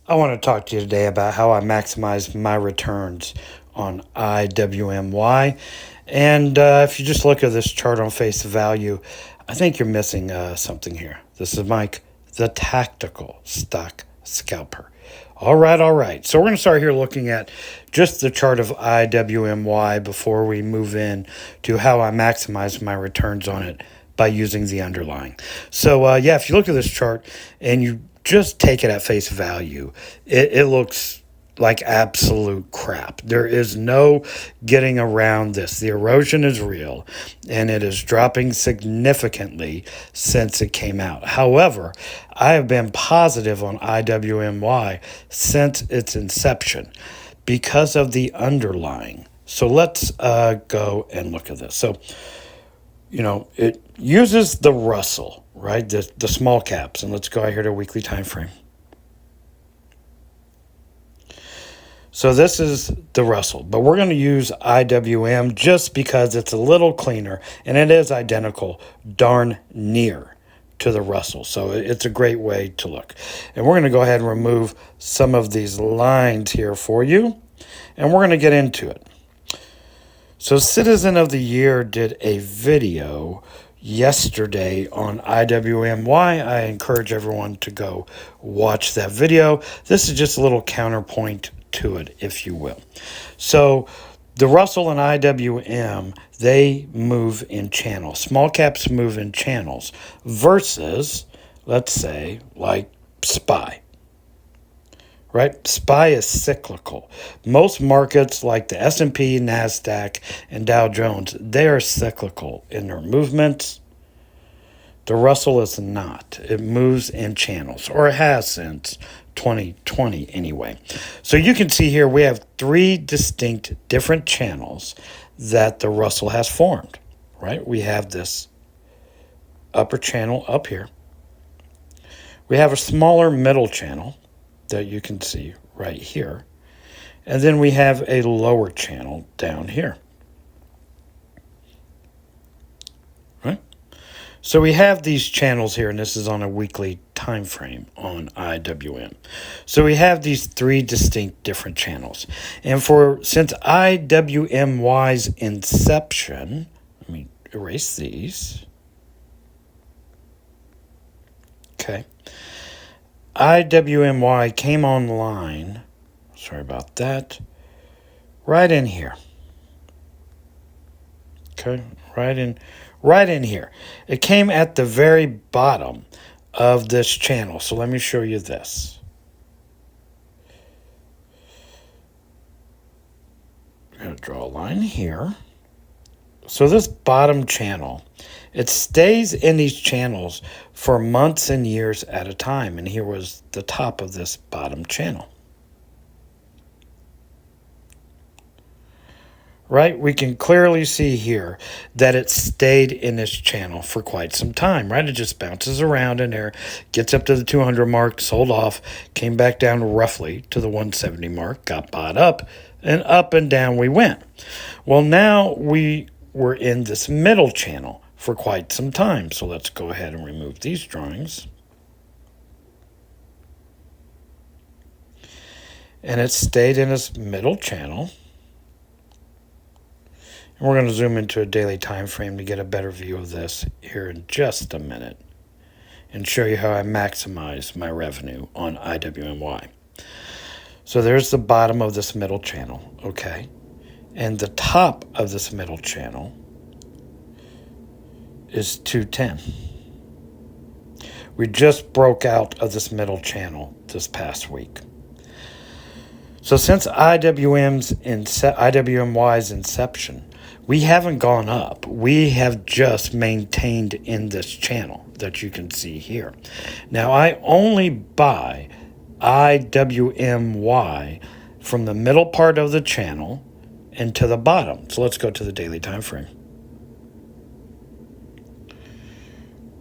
I want to talk to you today about how I maximize my returns on IWMY. And if you just look at this chart on face value, I think you're missing something here. This is Mike, the tactical stock scalper. All right. So we're going to start here looking at just the chart of IWMY before we move in to how I maximize my returns on it by using the underlying. So if you look at this chart and you just take it at face value, it looks like absolute crap. There is no getting around this. The erosion is real, and it is dropping significantly since it came out. However, I have been positive on IWMY since its inception because of the underlying. So let's go and look at this. So, it uses the Russell, right? The small caps. And let's go out here to a weekly time frame. So this is the Russell, but we're going to use IWM just because it's a little cleaner and it is identical darn near to the Russell. So it's a great way to look. And we're going to go ahead and remove some of these lines here for you, and we're going to get into it. So Citizen of the Year did a video yesterday on IWMY. I encourage everyone to go watch that video. This is just a little counterpoint to it, if you will. So the Russell and IWM, they move in channels. Small caps move in channels versus, let's say, like SPY. Right? SPY is cyclical. Most markets like the S&P, NASDAQ, and Dow Jones, they are cyclical in their movements. The Russell is not. It moves in channels, or it has since 2020 anyway. So you can see here we have three distinct different channels that the Russell has formed, right? We have this upper channel up here. We have a smaller middle channel that you can see right here. And then we have a lower channel down here. Right? So we have these channels here, and this is on a weekly time frame on IWM. So we have these three distinct different channels. And since IWMY's inception, let me erase these. Okay. IWMY came online, sorry about that, right in here. Okay, right in here. It came at the very bottom of this channel. So let me show you this. I'm going to draw a line here. So this bottom channel, it stays in these channels for months and years at a time. And here was the top of this bottom channel. Right? We can clearly see here that it stayed in this channel for quite some time, right? It just bounces around in there, gets up to the 200 mark, sold off, came back down roughly to the 170 mark, got bought up and down we went. Well, now we were in this middle channel for quite some time. So let's go ahead and remove these drawings. And it stayed in this middle channel. And we're going to zoom into a daily time frame to get a better view of this here in just a minute and show you how I maximize my revenue on IWMY. So there's the bottom of this middle channel, okay? And the top of this middle channel is 210. We just broke out of this middle channel this past week. So since IWMY's inception, we haven't gone up. We have just maintained in this channel that you can see here. Now, I only buy IWMY from the middle part of the channel and to the bottom. So let's go to the daily time frame.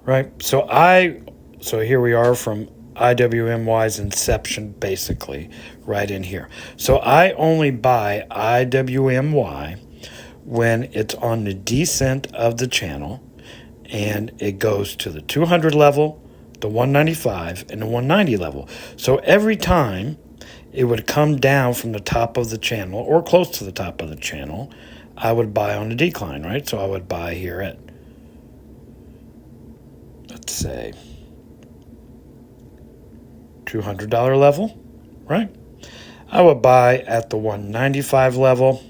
Right? So here we are from IWMY's inception, basically, right in here. So I only buy IWMY when it's on the descent of the channel and it goes to the 200 level, the 195 and the 190 level. So every time it would come down from the top of the channel or close to the top of the channel, I would buy on the decline, right? So I would buy here at, let's say, $200 level, right? I would buy at the 195 level.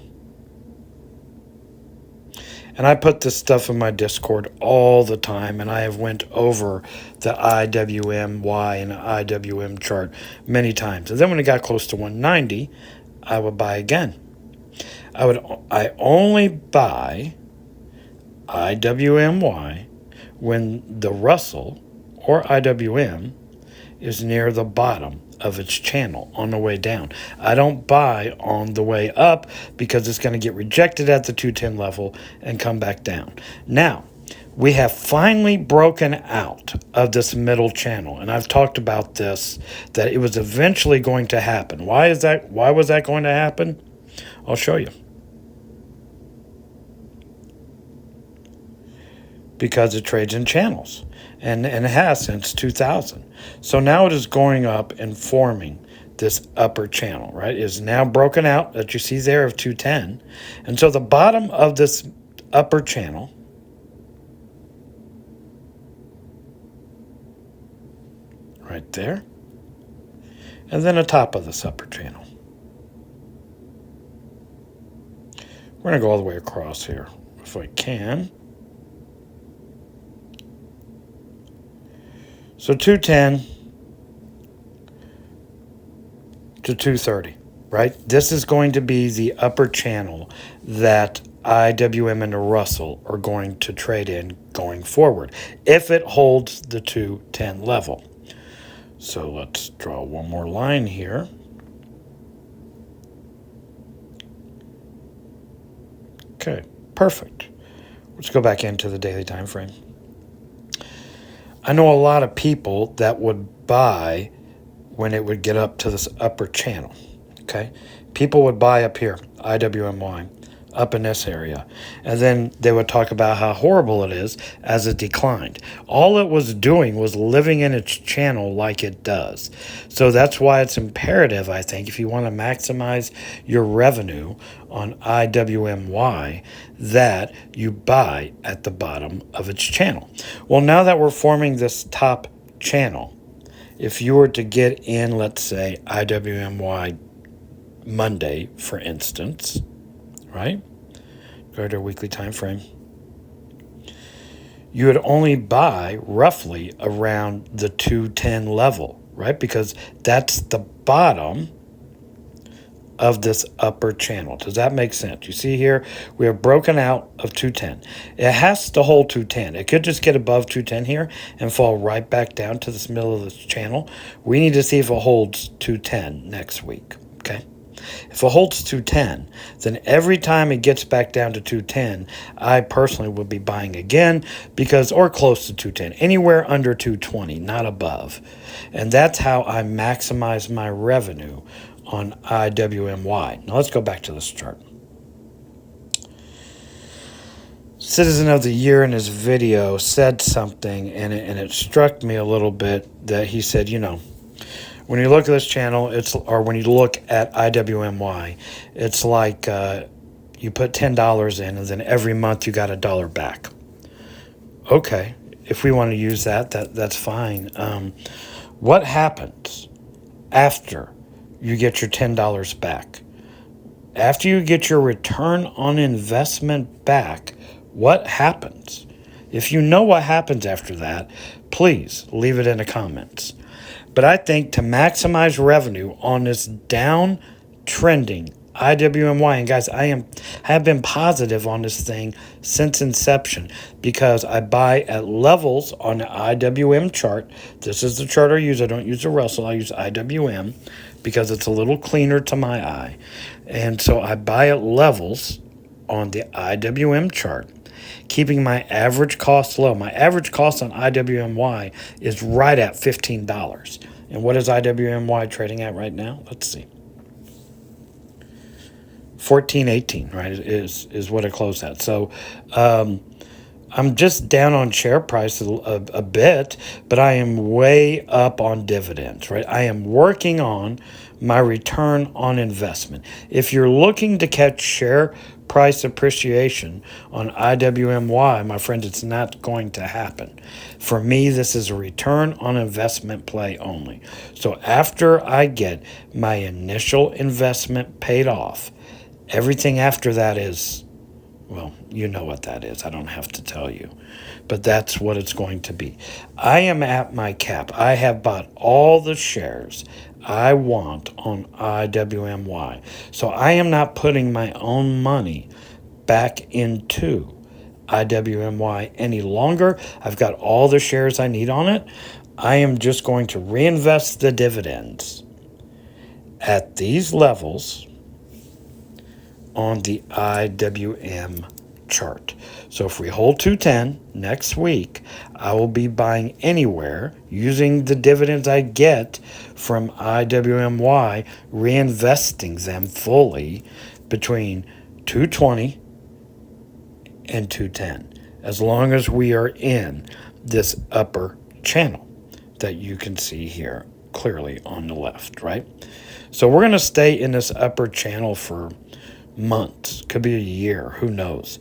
And I put this stuff in my Discord all the time, and I have went over the IWMY and IWM chart many times. And then when it got close to 190, I would buy again. I only buy IWMY when the Russell or IWM is near the bottom of its channel on the way down. I don't buy on the way up because it's going to get rejected at the 210 level and come back down. Now, we have finally broken out of this middle channel, and I've talked about this, that it was eventually going to happen. Why was that going to happen? I'll show you. Because it trades in channels, and it has since 2000. So now it is going up and forming this upper channel, right? It is now broken out that you see there of 210. And so the bottom of this upper channel right there, and then the top of this upper channel. We're going to go all the way across here if I can. So 210 to 230, right? This is going to be the upper channel that IWM and the Russell are going to trade in going forward if it holds the 210 level. So let's draw one more line here. Okay, perfect. Let's go back into the daily time frame. I know a lot of people that would buy when it would get up to this upper channel, okay? People would buy up here, IWMY, up in this area. And then they would talk about how horrible it is as it declined. All it was doing was living in its channel like it does. So that's why it's imperative, I think, if you want to maximize your revenue on IWMY, that you buy at the bottom of its channel. Well, now that we're forming this top channel, if you were to get in, let's say, IWMY Monday, for instance, right? Go to a weekly time frame. You would only buy roughly around the 210 level, right? Because that's the bottom of this upper channel. Does that make sense? You see here, we are broken out of 210. It has to hold 210. It could just get above 210 here and fall right back down to this middle of this channel. We need to see if it holds 210 next week, okay? If it holds 210, then every time it gets back down to 210, I personally would be buying again because, or close to 210, anywhere under 220, not above. And that's how I maximize my revenue on IWMY. Now let's go back to this chart. Citizen of the Year in his video said something, and it struck me a little bit that he said, you know, when you look at this channel, when you look at IWMY, it's like you put $10 in, and then every month you got $1 back. Okay, if we want to use that's fine. What happens after you get your $10 back? After you get your return on investment back, what happens? If you know what happens after that, please leave it in the comments. But I think to maximize revenue on this downtrending IWMY, and guys, I have been positive on this thing since inception because I buy at levels on the IWM chart. This is the chart I use. I don't use the Russell. I use IWM because it's a little cleaner to my eye. And so I buy at levels on the IWM chart, keeping my average cost low. My average cost on IWMY is right at $15. And what is IWMY trading at right now? Let's see. 14.18, right, is what it closed at. So I'm just down on share price a bit, but I am way up on dividends, right? I am working on my return on investment. If you're looking to catch share price appreciation on IWMY, my friend, it's not going to happen. For me, this is a return on investment play only. So after I get my initial investment paid off, everything after that is, well, you know what that is. I don't have to tell you. But that's what it's going to be. I am at my cap. I have bought all the shares I want on IWMY. So I am not putting my own money back into IWMY any longer. I've got all the shares I need on it. I am just going to reinvest the dividends at these levels on the IWM chart. So if we hold 210 next week, I will be buying anywhere using the dividends I get from IWMY, reinvesting them fully between 220 and 210, as long as we are in this upper channel that you can see here clearly on the left, right? So we're going to stay in this upper channel for months, could be a year, who knows.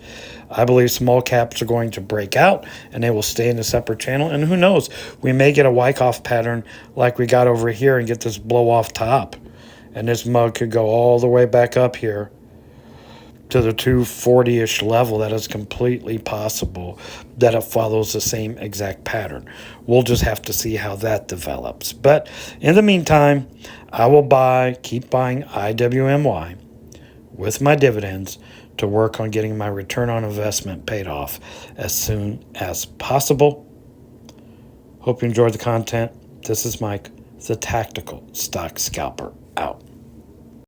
I believe small caps are going to break out and they will stay in this upper channel, and who knows, we may get a Wyckoff pattern like we got over here and get this blow off top, and this mug could go all the way back up here to the 240-ish level. That is completely possible that it follows the same exact pattern. We'll just have to see how that develops. But in the meantime, I will keep buying IWMY with my dividends to work on getting my return on investment paid off as soon as possible. Hope you enjoyed the content. This is Mike, the Tactical Stock Scalper, out.